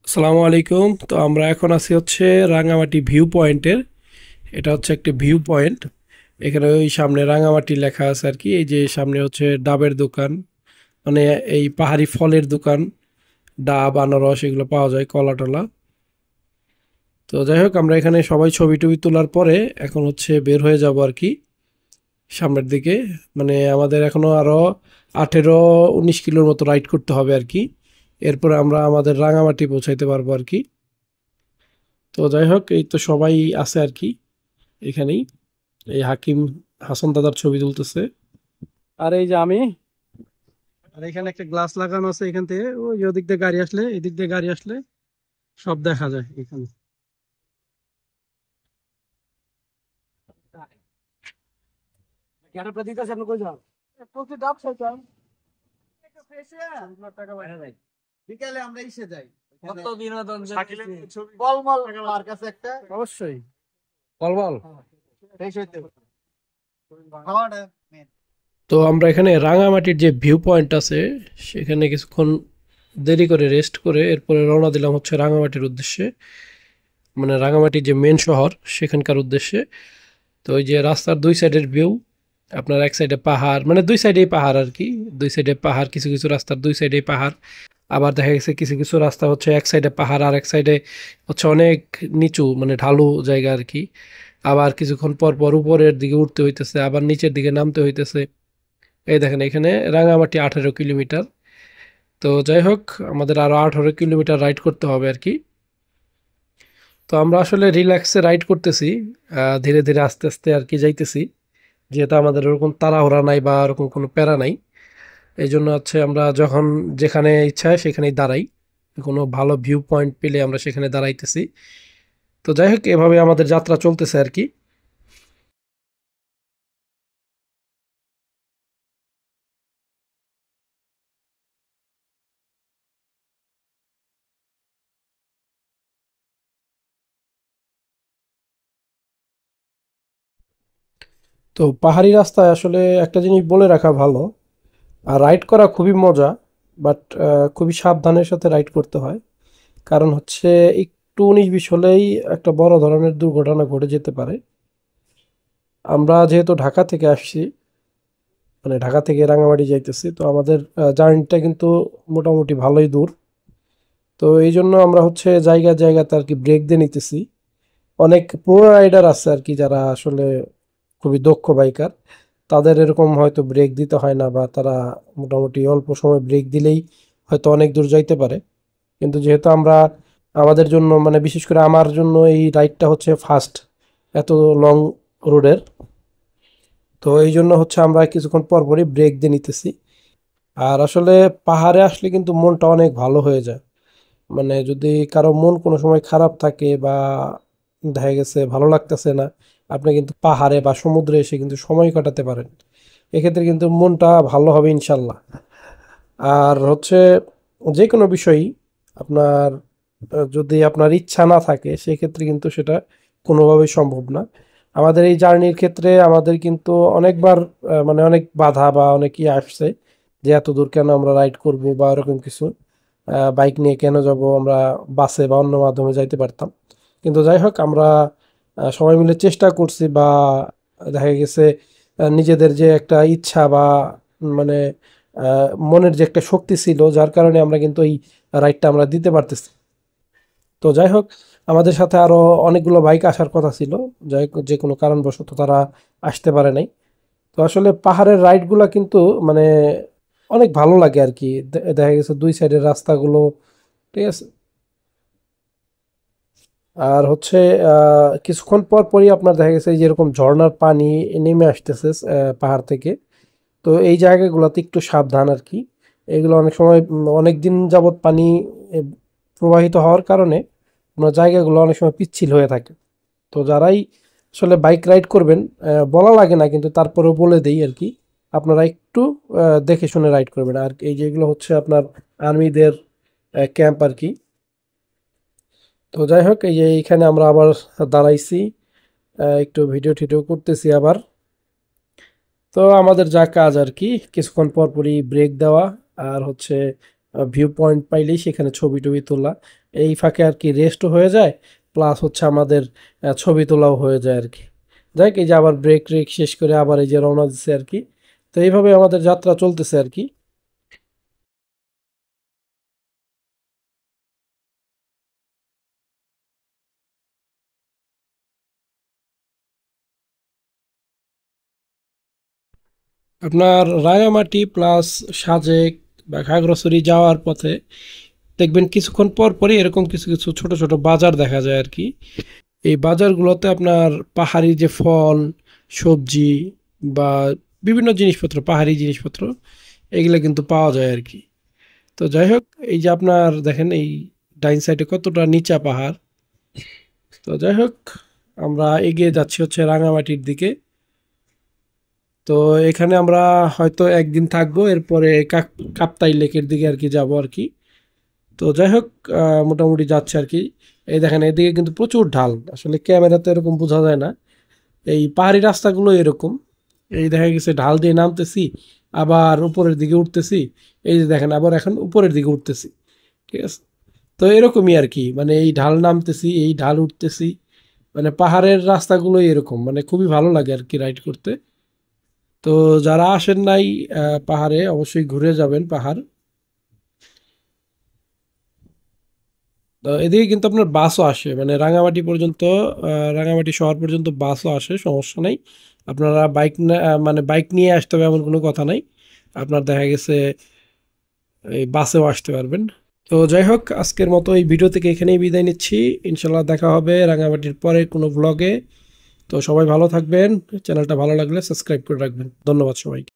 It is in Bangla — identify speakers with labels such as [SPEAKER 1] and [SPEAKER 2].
[SPEAKER 1] আসসালামু আলাইকুম। তো আমরা এখন আছি হচ্ছে রাঙামাটি ভিউ পয়েন্টের। এটা হচ্ছে একটি ভিউ পয়েন্ট। এখানে ওই সামনে রাঙামাটি লেখা আছে আর কি। এই যে সামনে হচ্ছে ডাবের দোকান, মানে এই পাহাড়ি ফলের দোকান, ডাব, আনারস এগুলো পাওয়া যায়, কলা টলা। তো যাই হোক, আমরা এখানে সবাই ছবি টবি তোলার পরে এখন হচ্ছে বের হয়ে যাব আর কি সামনের দিকে। মানে আমাদের এখনো আরো 18-19 কিলোর মতো রাইড করতে হবে আর কি। এরপরে আমরা আমাদের রাঙামাটি পৌঁছাইতে পারবো আর কি। তো যাই হোক, এই তো সবাই আছে আর কি এখানেই। এই হাকিম হাসান দাদার ছবি তুলতেছে। আর এই যে আমি, আর এখানে একটা গ্লাস লাগানো আছে, এখান থেকে ওই যে ওদিক দিয়ে গাড়ি আসলে, এদিক দিয়ে গাড়ি আসলে সব দেখা যায় এখানে।
[SPEAKER 2] বিকালে আমরা ইসে যাই
[SPEAKER 3] কত বিনোদন
[SPEAKER 2] বলমল পার্ক আছে একটা
[SPEAKER 1] অবশ্যই বল বল।
[SPEAKER 2] ফ্রেশ হইতে খাওয়াটা main।
[SPEAKER 1] তো আমরা এখানে রাঙামাটির যে ভিউ পয়েন্ট আছে সেখানে কিছুক্ষণ দেরি করে রেস্ট করে এরপরে রওনা দিলাম হচ্ছে রাঙামাটির উদ্দেশ্যে, মানে রাঙামাটির যে মেন শহর সেখানকার উদ্দেশ্যে। তো ওই যে রাস্তার দুই সাইডের ভিউ, আপনার এক সাইডে পাহাড়, মানে দুই সাইডেই পাহাড় আর কি। দুই সাইডে পাহাড়, কিছু কিছু রাস্তার দুই সাইডেই পাহাড়। আবার দেখা গেছে কিছু কিছু রাস্তা হচ্ছে এক সাইডে পাহাড় আর এক সাইডে হচ্ছে অনেক নিচু, মানে ঢালু জায়গা আর কি। আবার কিছুক্ষণ পর পর উপরের দিকে উঠতে হইতেছে, আবার নিচের দিকে নামতে হইতেছে। এই দেখেন এখানে রাঙামাটি 18 কিলোমিটার। তো যাই হোক, আমাদের আরো 18 কিলোমিটার রাইড করতে হবে আর কি। তো আমরা আসলে রিল্যাক্সে রাইড করতেছি, ধীরে ধীরে আস্তে আস্তে আর কি যাইতেছি, যেহেতু আমাদের ওরকম তাড়াহুড়া নাই বা ওরকম কোনো প্যারা নাই। এই জন্য হচ্ছে আমরা যখন যেখানে ইচ্ছা হয় সেখানেই দাঁড়াই। কোনো ভালো ভিউ পয়েন্ট পেলে আমরা সেখানে দাঁড়াইতেছি। তো যাই হোক, এভাবে আমাদের যাত্রা চলতেছে আর কি। তো পাহাড়ি রাস্তায় আসলে একটা জিনিস বলে রাখা ভালো, আর রাইড করা খুবই মজা, বাট খুবই সাবধানের সাথে রাইড করতে হয়। কারণ হচ্ছে একটু 19-20 হলেই একটা বড় ধরনের দুর্ঘটনা ঘটে যেতে পারে। আমরা যেহেতু ঢাকা থেকে আসছি, মানে ঢাকা থেকে রাঙামাটি যাইতেছি, তো আমাদের জার্নিটা কিন্তু মোটামুটি ভালোই দূর। তো এই জন্য আমরা হচ্ছে জায়গা জায়গাতে আর কি ব্রেক দিয়ে নিতেছি। অনেক প্রো রাইডার আছে আর কি, যারা আসলে খুবই দক্ষ বাইকার, তাদের এরকম হয়তো ব্রেক দিতে হয় না, বা তারা মোটামুটি অল্প সময় ব্রেক দিলেই হয়তো অনেক দূর যাইতে পারে। কিন্তু যেহেতু আমরা, আমাদের জন্য মানে বিশেষ করে আমার জন্য এই রাইডটা হচ্ছে ফার্স্ট এত লং রোডের। তো এই জন্য হচ্ছে আমরা কিছুক্ষণ পর পরই ব্রেক দিয়ে নিতেছি। আর আসলে পাহাড়ে আসলে কিন্তু মনটা অনেক ভালো হয়ে যায়। মানে যদি কারো মন কোনো সময় খারাপ থাকে বা দেখা গেছে ভালো লাগতেছে না, আপনি কিন্তু পাহাড়ে বা সমুদ্রে এসে কিন্তু সময় কাটাতে পারেন। এক্ষেত্রে কিন্তু মনটা ভালো হবে ইনশাল্লাহ। আর হচ্ছে যে কোনো বিষয়ই আপনার, যদি আপনার ইচ্ছা না থাকে সেক্ষেত্রে কিন্তু সেটা কোনোভাবেই সম্ভব না। আমাদের এই জার্নির ক্ষেত্রে আমাদের কিন্তু অনেকবার মানে অনেক বাধা বা অনেক ইয়ে আসছে, যে এত দূর কেন আমরা রাইড করব বা এরকম কিছু, বাইক নিয়ে কেন যাব, আমরা বাসে বা অন্য মাধ্যমে যাইতে পারতাম। কিন্তু যাই হোক, আমরা সবাই মিলে চেষ্টা করছি, বা দেখা গেছে নিজেদের যে একটা ইচ্ছা বা মানে মনের যে একটা শক্তি ছিল, যার কারণে আমরা কিন্তু এই রাইডটা আমরা দিতে পারতেছি। তো যাই হোক, আমাদের সাথে আরো অনেকগুলো বাইক আসার কথা ছিল, যাই হোক যে কোনো কারণবশত তারা আসতে পারে নাই। তো আসলে পাহাড়ের রাইডগুলা কিন্তু মানে অনেক ভালো লাগে আর কি। দেখা গেছে দুই সাইডের রাস্তাগুলো, ঠিক আছে। আর হচ্ছে কিছুক্ষণ পর পরই আপনার দেখা গেছে যেরকম ঝর্ণার পানি নেমে আসতেছে পাহাড় থেকে। তো এই জায়গাগুলোতে একটু সাবধান আর কি। এগুলো অনেক সময় অনেক দিন যাবৎ পানি এ, প্রবাহিত হওয়ার কারণে আপনার জায়গাগুলো অনেক সময় পিচ্ছিল হয়ে থাকে। তো যারাই আসলে বাইক রাইড করবেন, বলা লাগে না কিন্তু তারপরেও বলে দেই আর কি, আপনারা একটু দেখে শুনে রাইড করবেন। আর এই যেগুলো হচ্ছে আপনার আর্মিদের ক্যাম্প আর কি। তো যাই হোক, এই যে এইখানে আমরা আবার দাঁড়াইছি, একটু ভিডিও টিডিও করতেছি আবার। তো আমাদের যা কাজ আর কি, কিছুক্ষণ পর পরই ব্রেক দেওয়া, আর হচ্ছে ভিউ পয়েন্ট পাইলেই সেখানে ছবি টবি তোলা, এই ফাঁকে আর কি রেস্টও হয়ে যায়, প্লাস হচ্ছে আমাদের ছবি তোলাও হয়ে যায় আর কি। যাই এই যে আবার ব্রেক ট্রেক শেষ করে আবার এই যে রওনা দিচ্ছে আর কি। তো এইভাবে আমাদের যাত্রা চলতেছে আর কি। আপনার রাঙামাটি প্লাস সাজেক বা খাগড়াছড়ি যাওয়ার পথে দেখবেন কিছুক্ষণ পর পরই এরকম কিছু কিছু ছোট ছোট বাজার দেখা যায় আর কি। এই বাজারগুলোতে আপনার পাহাড়ি যে ফল, সবজি বা বিভিন্ন জিনিসপত্র, পাহাড়ি জিনিসপত্র এগুলো কিন্তু পাওয়া যায় আর কি। তো যাই হোক, এই যে আপনার দেখেন এই ডাইন সাইডে কতটা নিচা পাহাড়। তো যাই হোক, আমরা এগিয়ে যাচ্ছি হচ্ছে রাঙামাটির দিকে। তো এখানে আমরা হয়তো একদিন থাকবো, এরপরে কাপ্তাই লেকের দিকে আর কি যাবো আর কি। তো যাই হোক, মোটামুটি যাচ্ছে আর কি। এই দেখেন এদিকে কিন্তু প্রচুর ঢাল, আসলে ক্যামেরাতে এরকম বোঝা যায় না। এই পাহাড়ি রাস্তাগুলো এরকম, এই দেখা গেছে ঢাল দিয়ে নামতেছি, আবার উপরের দিকে উঠতেছি, এই যে দেখেন আবার এখন উপরের দিকে উঠতেছি, ঠিক আছে। তো এরকমই আর কি, মানে এই ঢাল নামতেছি, এই ঢাল উঠতেছি, মানে পাহাড়ের রাস্তাগুলোই এরকম, মানে খুবই ভালো লাগে আর কি রাইড করতে। তো যারা আসেন নাই পাহাড়ে, অবশ্যই ঘুরে যাবেন পাহাড়। তো এদিকে কিন্তু আপনার বাসও আসে, মানে রাঙামাটি পর্যন্ত, রাঙামাটি শহর পর্যন্ত বাসও আসে, সমস্যা নাই। আপনারা বাইক মানে বাইক নিয়ে আসতে হবে এমন কোনো কথা নাই, আপনার দেখা গেছে এই বাসেও আসতে পারবেন। তো যাই হোক, আজকের মতো এই ভিডিও থেকে এখানেই বিদায় নিচ্ছি। ইনশাল্লাহ দেখা হবে রাঙামাটির পরে কোনো ব্লগে। তো সবাই ভালো থাকবেন, চ্যানেলটা ভালো লাগলে সাবস্ক্রাইব করে রাখবেন। ধন্যবাদ সবাইকে।